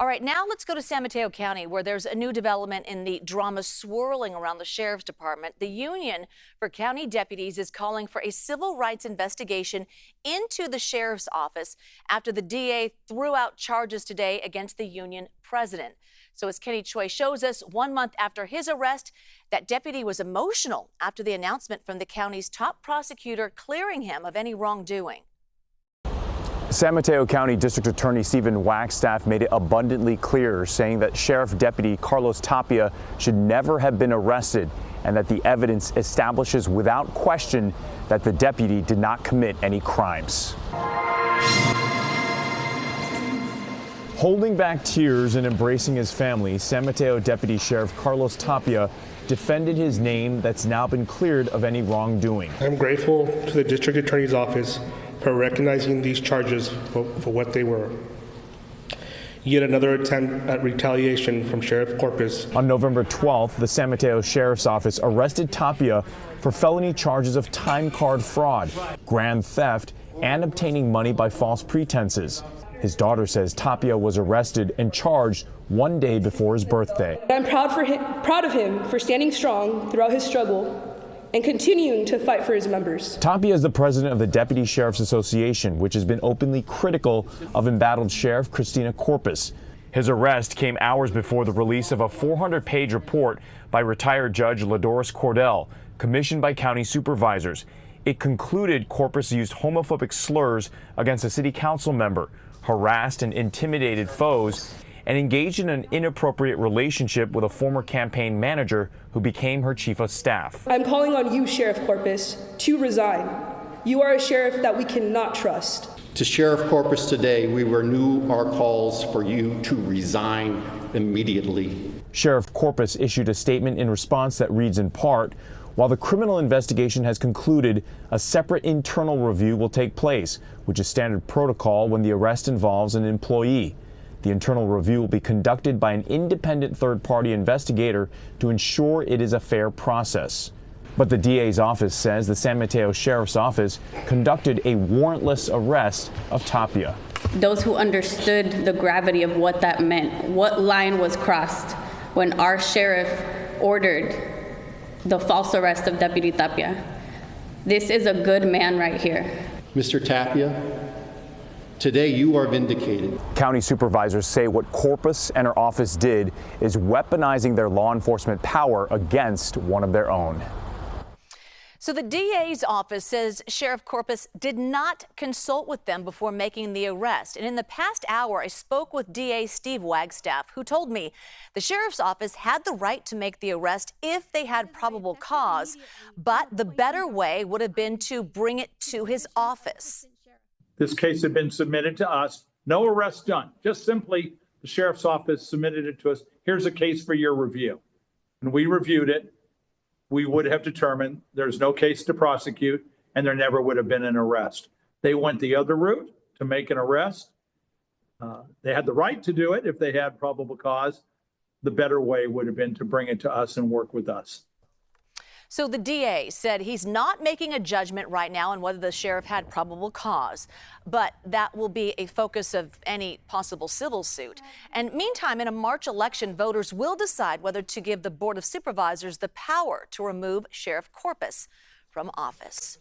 All right, now let's go to San Mateo County, where there's a new development in the drama swirling around the sheriff's department. The Union for County Deputies is calling for a civil rights investigation into the sheriff's office after the DA threw out charges today against the union president. So as Kenny Choi shows us, 1 month after his arrest, that deputy was emotional after the announcement from the county's top prosecutor clearing him of any wrongdoing. San Mateo County District Attorney Stephen Wagstaff made it abundantly clear, saying that Sheriff Deputy Carlos Tapia should never have been arrested and that the evidence establishes without question that the deputy did not commit any crimes. Holding back tears and embracing his family, San Mateo Deputy Sheriff Carlos Tapia defended his name that's now been cleared of any wrongdoing. I'm grateful to the District Attorney's Office for recognizing these charges for what they were. Yet another attempt at retaliation from Sheriff Corpus. On November 12th, the San Mateo Sheriff's Office arrested Tapia for felony charges of time card fraud, grand theft, and obtaining money by false pretenses. His daughter says Tapia was arrested and charged 1 day before his birthday. I'm proud of him for standing strong throughout his struggle and continuing to fight for his members. Tapia is the president of the Deputy Sheriff's Association, which has been openly critical of embattled Sheriff Christina Corpus. His arrest came hours before the release of a 400-page report by retired Judge Ladoris Cordell, commissioned by county supervisors. It concluded Corpus used homophobic slurs against a city council member, harassed and intimidated foes, and engaged in an inappropriate relationship with a former campaign manager who became her chief of staff. I'm calling on you, Sheriff Corpus, to resign. You are a sheriff that we cannot trust. To Sheriff Corpus today, we renew our calls for you to resign immediately. Sheriff Corpus issued a statement in response that reads in part, "While the criminal investigation has concluded, a separate internal review will take place, which is standard protocol when the arrest involves an employee. The internal review will be conducted by an independent third-party investigator to ensure it is a fair process." But the DA's office says the San Mateo Sheriff's Office conducted a warrantless arrest of Tapia. Those who understood the gravity of what that meant, what line was crossed when our sheriff ordered the false arrest of Deputy Tapia. This is a good man right here. Mr. Tapia, today you are vindicated. County supervisors say what Corpus and her office did is weaponizing their law enforcement power against one of their own. So the DA's office says Sheriff Corpus did not consult with them before making the arrest. And in the past hour, I spoke with DA Steve Wagstaff, who told me the sheriff's office had the right to make the arrest if they had probable cause, but the better way would have been to bring it to his office. This case had been submitted to us. No arrest done. Just simply the sheriff's office submitted it to us. Here's a case for your review. And we reviewed it. We would have determined there's no case to prosecute and there never would have been an arrest. They went the other route to make an arrest. They had the right to do it if they had probable cause. The better way would have been to bring it to us and work with us. So the DA said he's not making a judgment right now on whether the sheriff had probable cause, but that will be a focus of any possible civil suit. And meantime, in a March election, voters will decide whether to give the Board of Supervisors the power to remove Sheriff Corpus from office.